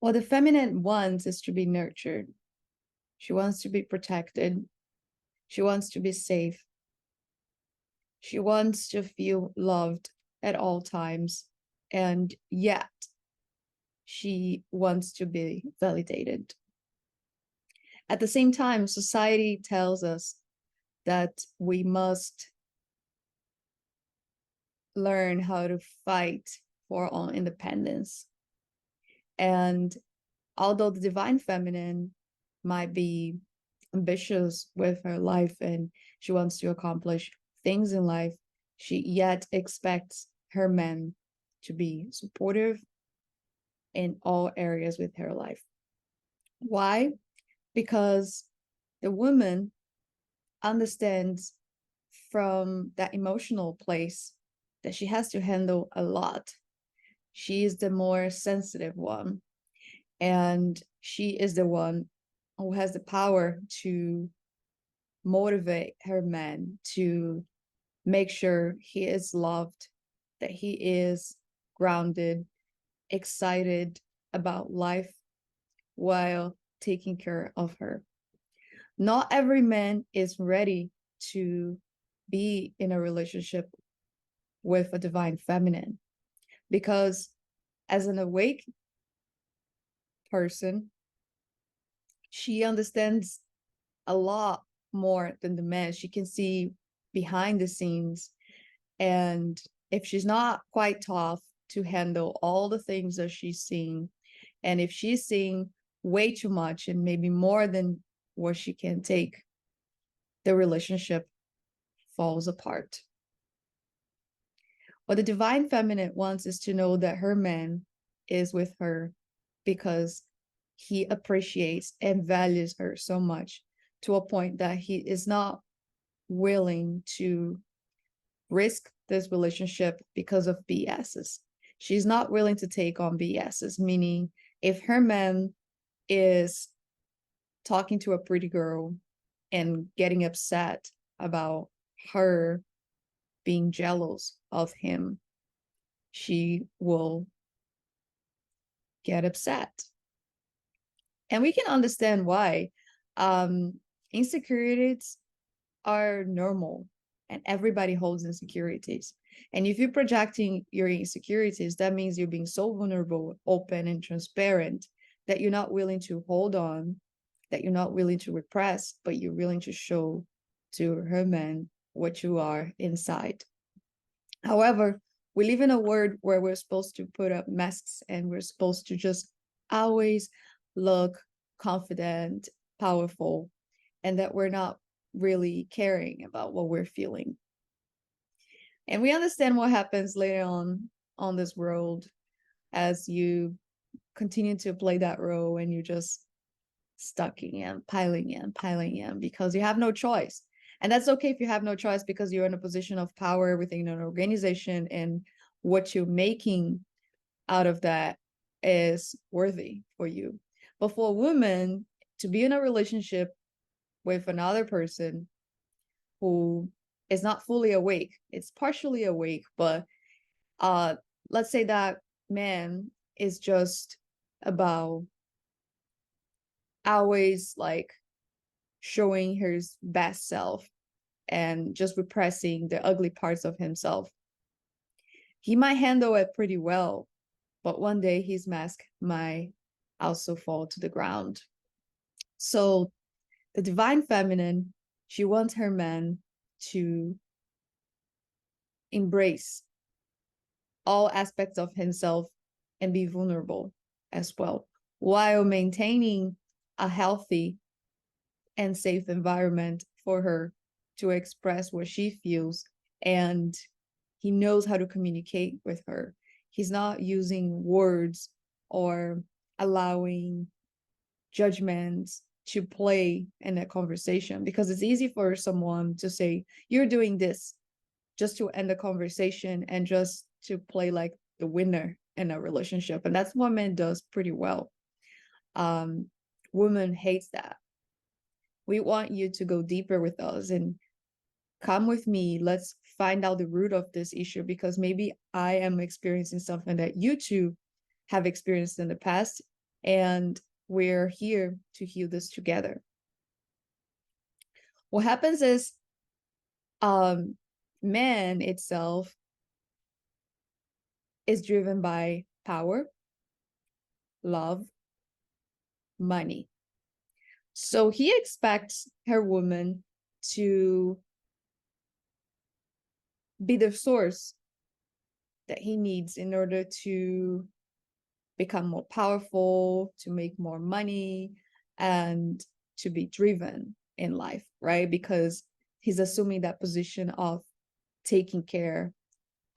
What the feminine wants is to be nurtured. She wants to be protected. She wants to be safe. She wants to feel loved at all times. And yet, she wants to be validated. At the same time, society tells us that we must learn how to fight for our own independence. And although the divine feminine might be ambitious with her life and she wants to accomplish things in life, she yet expects her men to be supportive in all areas with her life. Why? Because the woman understands from that emotional place that she has to handle a lot. She is the more sensitive one, and she is the one who has the power to motivate her man to make sure he is loved, that he is grounded, excited about life while taking care of her. Not every man is ready to be in a relationship with a divine feminine because as an awake person, she understands a lot more than the man. She can see behind the scenes. And if she's not quite tough to handle all the things that she's seeing, and if she's seeing way too much and maybe more than what she can take, the relationship falls apart. What the divine feminine wants is to know that her man is with her because he appreciates and values her so much to a point that he is not willing to risk this relationship because of BSs. She's not willing to take on BSs, meaning if her man is talking to a pretty girl and getting upset about her being jealous of him, she will get upset. And we can understand why. Insecurities are normal and everybody holds insecurities. And if you're projecting your insecurities, that means you're being so vulnerable, open, and transparent that you're not willing to hold on, that you're not willing to repress, but you're willing to show to her man what you are inside. However, we live in a world where we're supposed to put up masks and we're supposed to just always look confident, powerful, and that we're not really caring about what we're feeling. And we understand what happens later on this world as you continue to play that role and you're just stacking in, piling in because you have no choice. And that's okay if you have no choice because you're in a position of power within an organization and what you're making out of that is worthy for you. But for a woman to be in a relationship with another person who is not fully awake, it's partially awake, but let's say that man is just about always like showing his best self and just repressing the ugly parts of himself. He might handle it pretty well, but one day his mask might also fall to the ground. So the divine feminine, she wants her man to embrace all aspects of himself and be vulnerable as well, while maintaining a healthy and safe environment for her to express what she feels. And he knows how to communicate with her. He's not using words or allowing judgments to play in a conversation because it's easy for someone to say, you're doing this, just to end the conversation and just to play like the winner in a relationship. And that's what men does pretty well. Women hates that. We want you to go deeper with us and come with me. Let's find out the root of this issue because maybe I am experiencing something that you two have experienced in the past. and we're here to heal this together. What happens is, um, man itself is driven by power, love, money. So he expects her woman to be the source that he needs in order to become more powerful, to make more money, and to be driven in life, right? Because he's assuming that position of taking care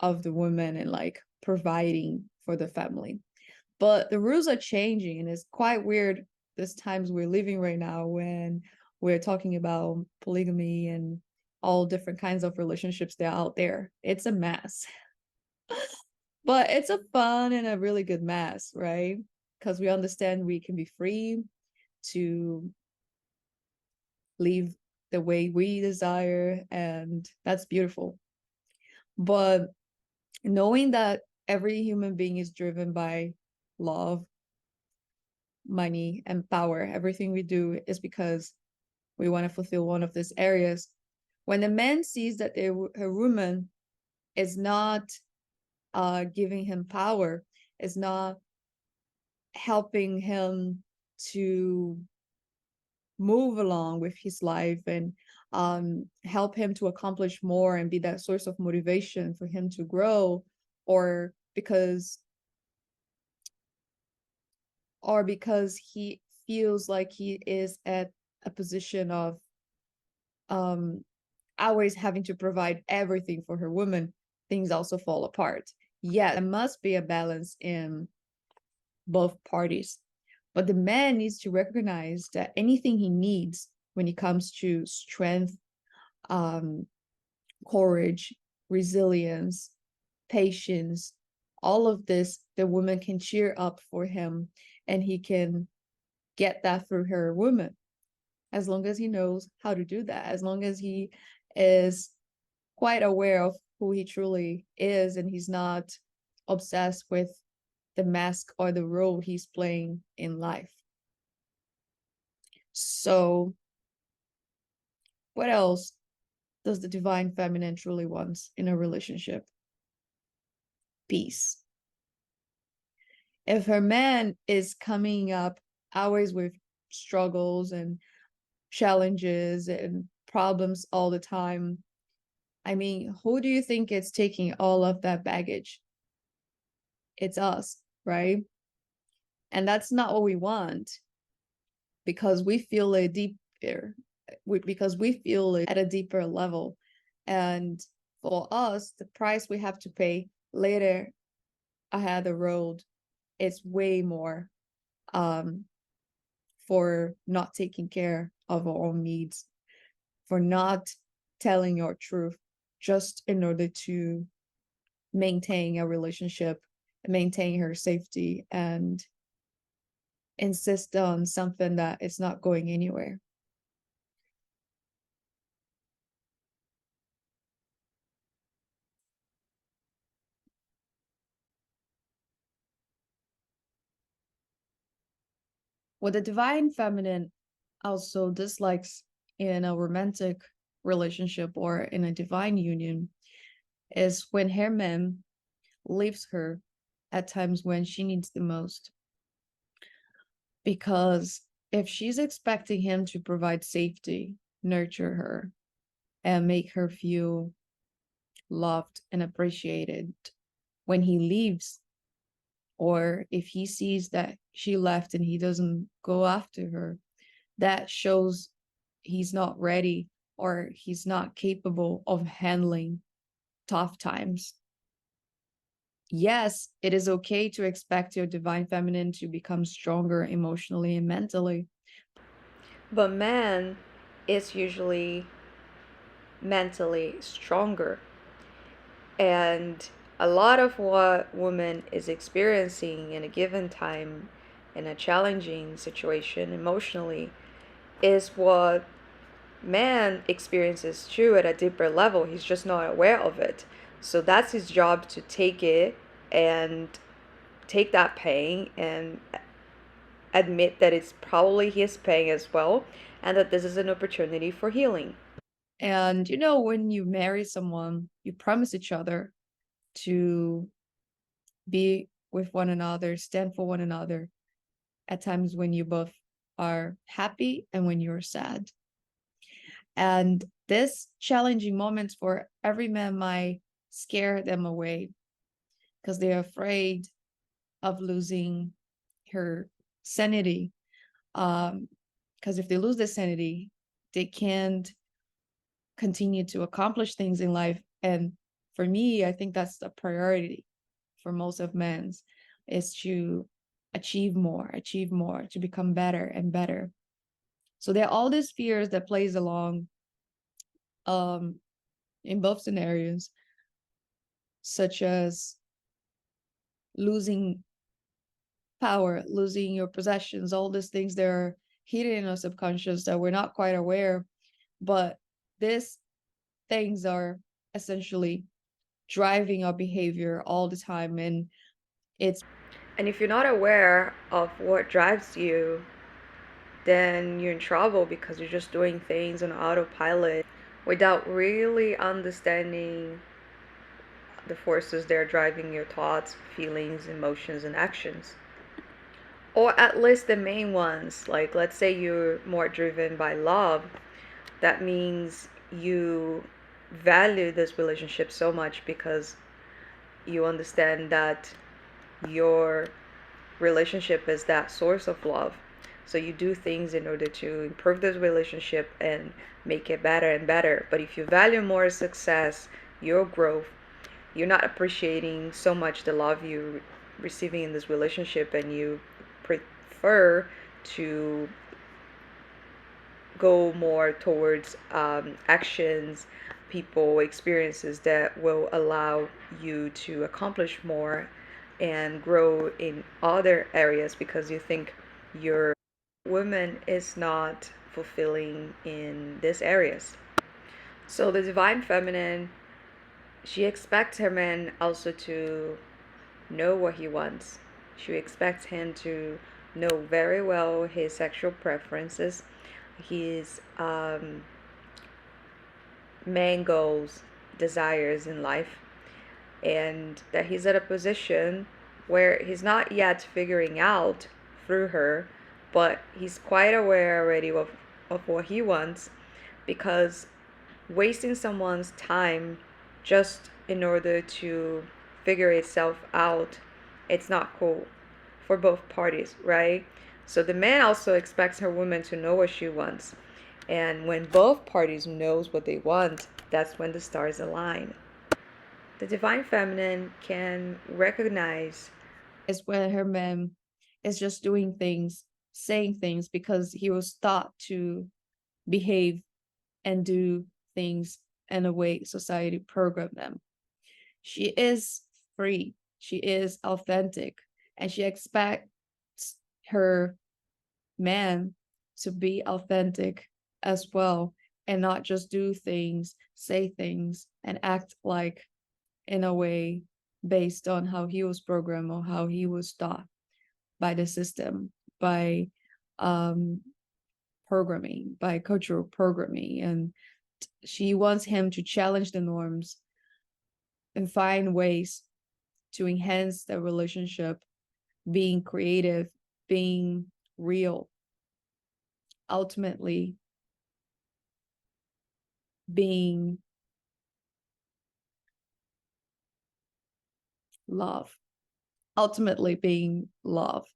of the woman and like providing for the family. But the rules are changing, and it's quite weird this times we're living right now when we're talking about polygamy and all different kinds of relationships that are out there. It's a mess. But it's a fun and a really good mess, right? Because we understand we can be free to live the way we desire, and that's beautiful. But knowing that every human being is driven by love, money, and power, everything we do is because we want to fulfill one of these areas. When a man sees that her woman is not giving him power, is not helping him to move along with his life and help him to accomplish more and be that source of motivation for him to grow, or because he feels like he is at a position of um always having to provide everything for her woman, things also fall apart. Yeah, there must be a balance in both parties. But the man needs to recognize that anything he needs when it comes to strength, um, courage, resilience, patience, all of this, the woman can cheer up for him, and he can get that through her woman, as long as he knows how to do that, as long as he is quite aware of who he truly is and he's not obsessed with the mask or the role he's playing in life. So, what else does the divine feminine truly want in a relationship? Peace. If her man is coming up always with struggles and challenges and problems all the time, I mean, who do you think is taking all of that baggage? It's us, right? And that's not what we want, because we feel it deeper, because we feel it at a deeper level. And for us, the price we have to pay later ahead the road is way more, um, for not taking care of our own needs, for not telling your truth just in order to maintain a relationship, maintain her safety, and insist on something that is not going anywhere. What the divine feminine also dislikes in a romantic relationship or in a divine union is when her man leaves her at times when she needs the most. Because if she's expecting him to provide safety, nurture her, and make her feel loved and appreciated when he leaves, or if he sees that she left and he doesn't go after her, that shows he's not ready or he's not capable of handling tough times. Yes, it is okay to expect your divine feminine to become stronger emotionally and mentally. But man is usually mentally stronger. And a lot of what woman is experiencing in a given time in a challenging situation emotionally is what man experiences too at a deeper level. He's just not aware of it. So that's his job, to take it and take that pain and admit that it's probably his pain as well, and that this is an opportunity for healing. And you know, when you marry someone, you promise each other to be with one another, stand for one another at times when you both are happy and when you're sad. And this challenging moments for every man might scare them away because they're afraid of losing her sanity. Because if they lose their sanity, they can't continue to accomplish things in life. And for me, I think that's the priority for most of men's is to achieve more, to become better and better. So there are all these fears that plays along um, in both scenarios, such as losing power, losing your possessions, all these things that are hidden in our subconscious that we're not quite aware. But these things are essentially driving our behavior all the time. And it's And if you're not aware of what drives you, then you're in trouble because you're just doing things on autopilot without really understanding the forces that are driving your thoughts, feelings, emotions, and actions. Or at least the main ones. Like, let's say you're more driven by love, that means you value this relationship so much because you understand that your relationship is that source of love. So you do things in order to improve this relationship and make it better and better. But if you value more success, your growth, you're not appreciating so much the love you receiving in this relationship, and you prefer to go more towards actions, people, experiences that will allow you to accomplish more and grow in other areas because you think your woman is not fulfilling in these areas. So the divine feminine, she expects her man also to know what he wants. She expects him to know very well his sexual preferences, his main goals, desires in life, and that he's at a position where he's not yet figuring out through her, but he's quite aware already of what he wants, because wasting someone's time just in order to figure itself out, it's not cool for both parties, right? So the man also expects her woman to know what she wants. And when both parties knows what they want, that's when the stars align. The divine feminine can recognize is where her man is just doing things, saying things because he was taught to behave and do things in a way society programmed them. She is free, she is authentic, and she expects her man to be authentic as well and not just do things, say things, and act like in a way based on how he was programmed or how he was taught by the system, by um, programming, by cultural programming. And she wants him to challenge the norms and find ways to enhance the relationship, being creative, being real, ultimately being love, ultimately being love.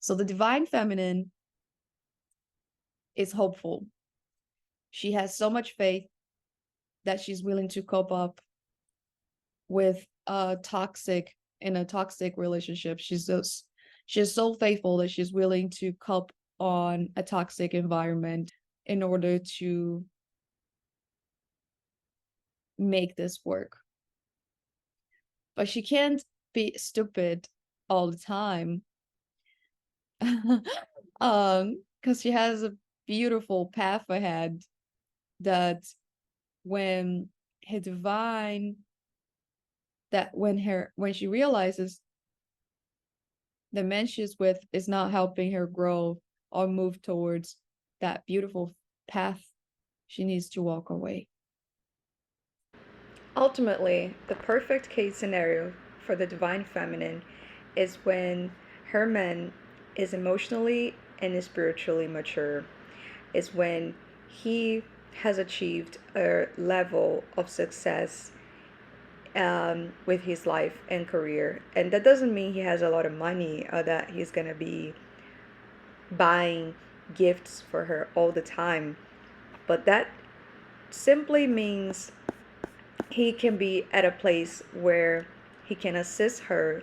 So the divine feminine is hopeful. She has so much faith that she's willing to cope up with a toxic relationship. She's so faithful that she's willing to cope on a toxic environment in order to make this work. But she can't be stupid all the time. Because she has a beautiful path ahead that when her divine when she realizes the man she's with is not helping her grow or move towards that beautiful path, she needs to walk away. Ultimately, the perfect case scenario for the divine feminine is when her man is emotionally and spiritually mature, is when he has achieved a level of success with his life and career. And that doesn't mean he has a lot of money or that he's going to be buying gifts for her all the time, but that simply means he can be at a place where he can assist her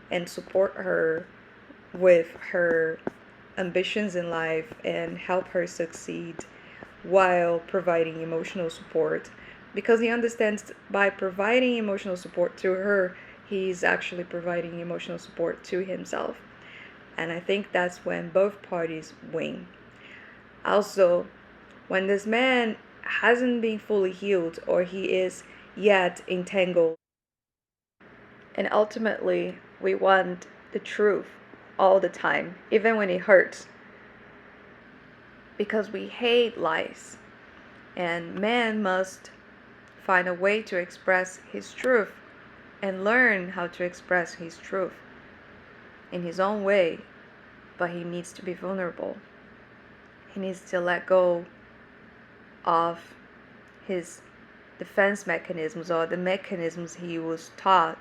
and support her with her ambitions in life and help her succeed while providing emotional support, because he understands by providing emotional support to her, he's actually providing emotional support to himself. And I think that's when both parties win. Also, when this man hasn't been fully healed or he is yet entangled, and ultimately we want the truth all the time, even when it hurts, because we hate lies. And man must find a way to express his truth and learn how to express his truth in his own way, but he needs to be vulnerable. He needs to let go of his defense mechanisms or the mechanisms he was taught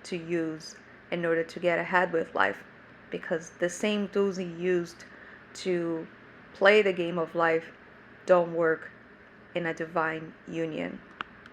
to use in order to get ahead with life, because the same tools he used to play the game of life don't work in a divine union.